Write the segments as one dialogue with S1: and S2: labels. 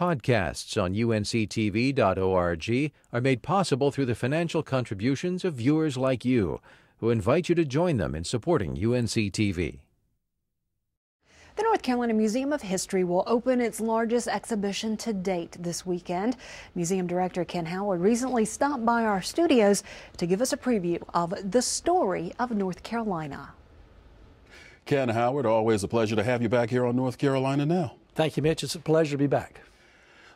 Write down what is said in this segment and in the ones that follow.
S1: Podcasts on UNC-TV.org are made possible through the financial contributions of viewers like you, who invite you to join them in supporting UNC-TV.
S2: The North Carolina Museum of History will open its largest exhibition to date this weekend. Museum Director Ken Howard recently stopped by our studios to give us a preview of the story of North Carolina.
S3: Ken Howard, always a pleasure to have you back here on North Carolina Now.
S4: Thank you, Mitch. It's a pleasure to be back.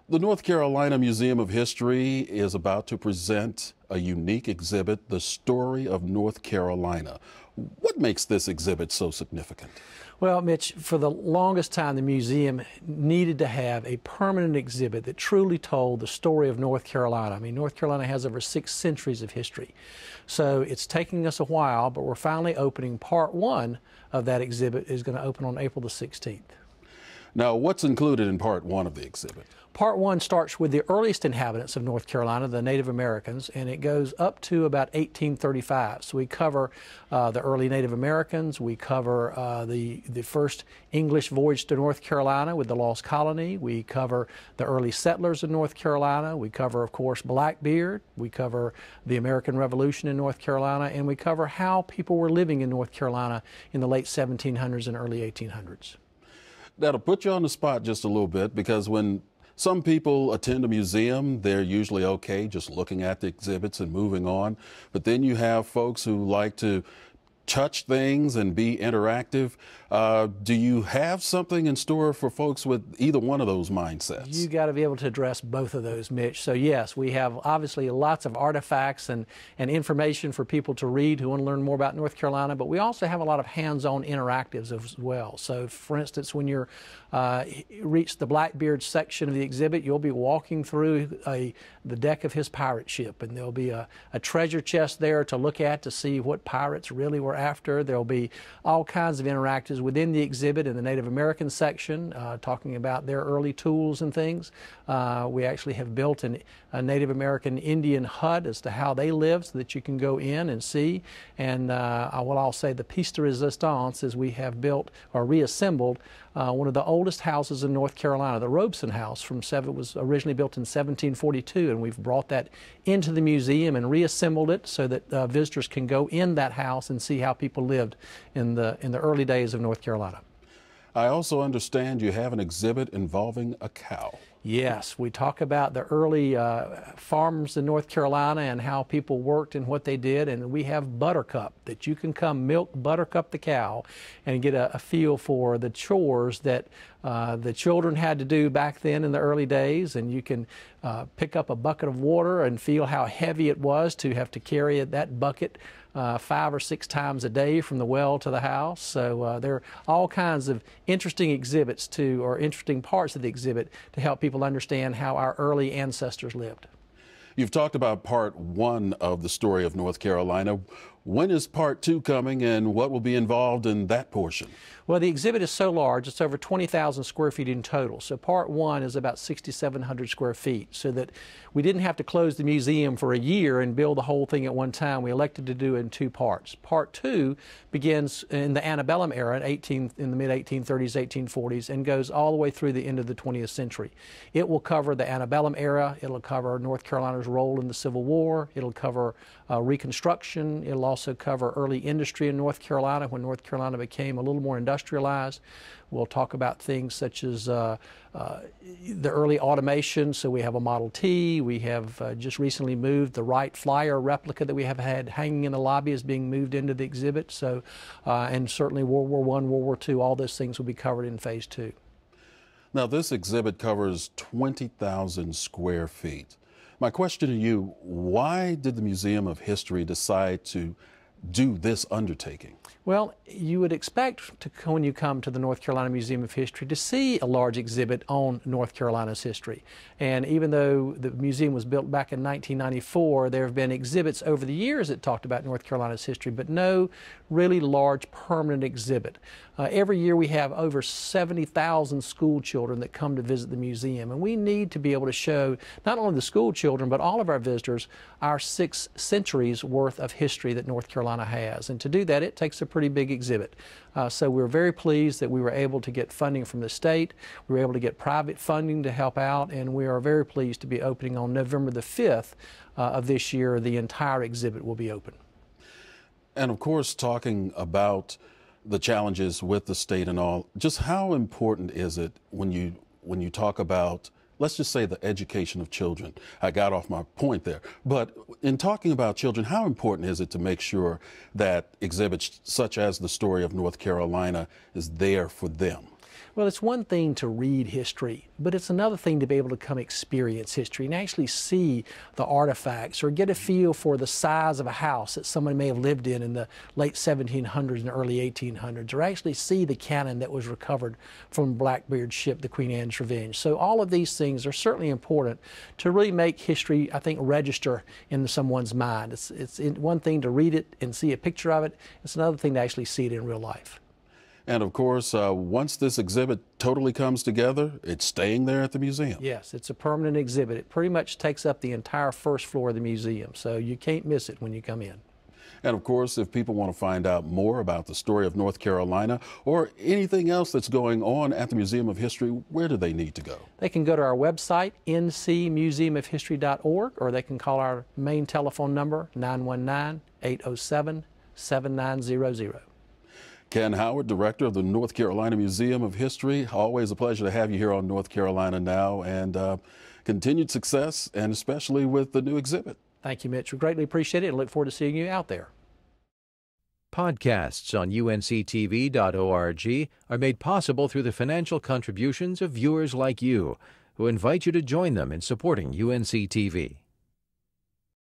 S3: The North Carolina Museum of History is about to present a unique exhibit, The Story of North Carolina. What makes this exhibit so significant?
S4: Well, Mitch, for the longest time, the museum needed to have a permanent exhibit that truly told the story of North Carolina. I mean, North Carolina has over 6 centuries of history. So it's taking us a while, but we're finally opening part 1 of that exhibit. Is going to open on April the 16th.
S3: Now, what's included in part 1 of the exhibit?
S4: Part 1 starts with the earliest inhabitants of North Carolina, the Native Americans, and it goes up to about 1835. So we cover the early Native Americans, we cover the first English voyage to North Carolina with the Lost Colony, we cover the early settlers in North Carolina, we cover, of course, Blackbeard, we cover the American Revolution in North Carolina, and we cover how people were living in North Carolina in the late 1700s and early 1800s.
S3: That'll put you on the spot just a little bit, because when some people attend a museum, they're usually okay just looking at the exhibits and moving on. But then you have folks who like to touch things and be interactive. Do you have something in store for folks with either one of those mindsets?
S4: You got to be able to address both of those, Mitch. So yes, we have obviously lots of artifacts and information for people to read who want to learn more about North Carolina, but we also have a lot of hands-on interactives as well. So for instance, when you're reach the Blackbeard section of the exhibit, you'll be walking through the deck of his pirate ship, and there'll be a treasure chest there to look at to see what pirates really were after. There'll be all kinds of interactives within the exhibit in the Native American section, talking about their early tools and things. We actually have built a Native American Indian hut as to how they lived, so that you can go in and see. And I'll say the piece de resistance is we have built or reassembled one of the oldest houses in North Carolina, the Robeson House. It was originally built in 1742, and we've brought that into the museum and reassembled it so that visitors can go in that house and see how people lived in the early days of North Carolina.
S3: I also understand you have an exhibit involving a cow.
S4: Yes, we talk about the early farms in North Carolina and how people worked and what they did, and we have Buttercup, that you can come milk Buttercup the cow and get a feel for the chores that the children had to do back then in the early days, and you can pick up a bucket of water and feel how heavy it was to have to carry that bucket 5 or 6 times a day from the well to the house. So there are all kinds of interesting exhibits or interesting parts of the exhibit to help people understand how our early ancestors lived.
S3: You've talked about part 1 of the story of North Carolina. When is part 2 coming, and what will be involved in that portion?
S4: Well, the exhibit is so large, it's over 20,000 square feet in total. So part 1 is about 6,700 square feet, so that we didn't have to close the museum for a year and build the whole thing at one time. We elected to do it in 2 parts. Part 2 begins in the antebellum era in the mid-1830s, 1840s, and goes all the way through the end of the 20th century. It will cover the antebellum era. It'll cover North Carolina's role in the Civil War. It'll cover Reconstruction. It'll also cover early industry in North Carolina, when North Carolina became a little more industrialized. We'll talk about things such as the early automation. So we have a Model T. We have just recently moved the Wright Flyer replica that we have had hanging in the lobby is being moved into the exhibit. So, and certainly World War I, World War II, all those things will be covered in Phase 2.
S3: Now, this exhibit covers 20,000 square feet. My question to you, why did the Museum of History decide to do this undertaking?
S4: Well, you would expect when you come to the North Carolina Museum of History to see a large exhibit on North Carolina's history. And even though the museum was built back in 1994, there have been exhibits over the years that talked about North Carolina's history, but no really large permanent exhibit. Every year we have over 70,000 school children that come to visit the museum, and we need to be able to show not only the school children but all of our visitors our 6 centuries worth of history that North Carolina Carolina has. And to do that, it takes a pretty big exhibit. So we're very pleased that we were able to get funding from the state. We were able to get private funding to help out, and we are very pleased to be opening on November the 5th of this year. The entire exhibit will be open.
S3: And of course, talking about the challenges with the state and all, just how important is it when you talk about, let's just say, the education of children? I got off my point there. But in talking about children, how important is it to make sure that exhibits such as the story of North Carolina is there for them?
S4: Well, it's one thing to read history, but it's another thing to be able to come experience history and actually see the artifacts or get a feel for the size of a house that someone may have lived in the late 1700s and early 1800s, or actually see the cannon that was recovered from Blackbeard's ship, the Queen Anne's Revenge. So all of these things are certainly important to really make history, I think, register in someone's mind. It's one thing to read it and see a picture of it. It's another thing to actually see it in real life.
S3: And of course, once this exhibit totally comes together, it's staying there at the museum.
S4: Yes, it's a permanent exhibit. It pretty much takes up the entire first floor of the museum, so you can't miss it when you come in.
S3: And of course, if people want to find out more about the story of North Carolina or anything else that's going on at the Museum of History, where do they need to go?
S4: They can go to our website, ncmuseumofhistory.org, or they can call our main telephone number, 919-807-7900.
S3: Ken Howard, Director of the North Carolina Museum of History. Always a pleasure to have you here on North Carolina Now, and continued success, and especially with the new exhibit.
S4: Thank you, Mitch. We greatly appreciate it and look forward to seeing you out there.
S1: Podcasts on UNC-TV.org are made possible through the financial contributions of viewers like you, who invite you to join them in supporting UNC-TV.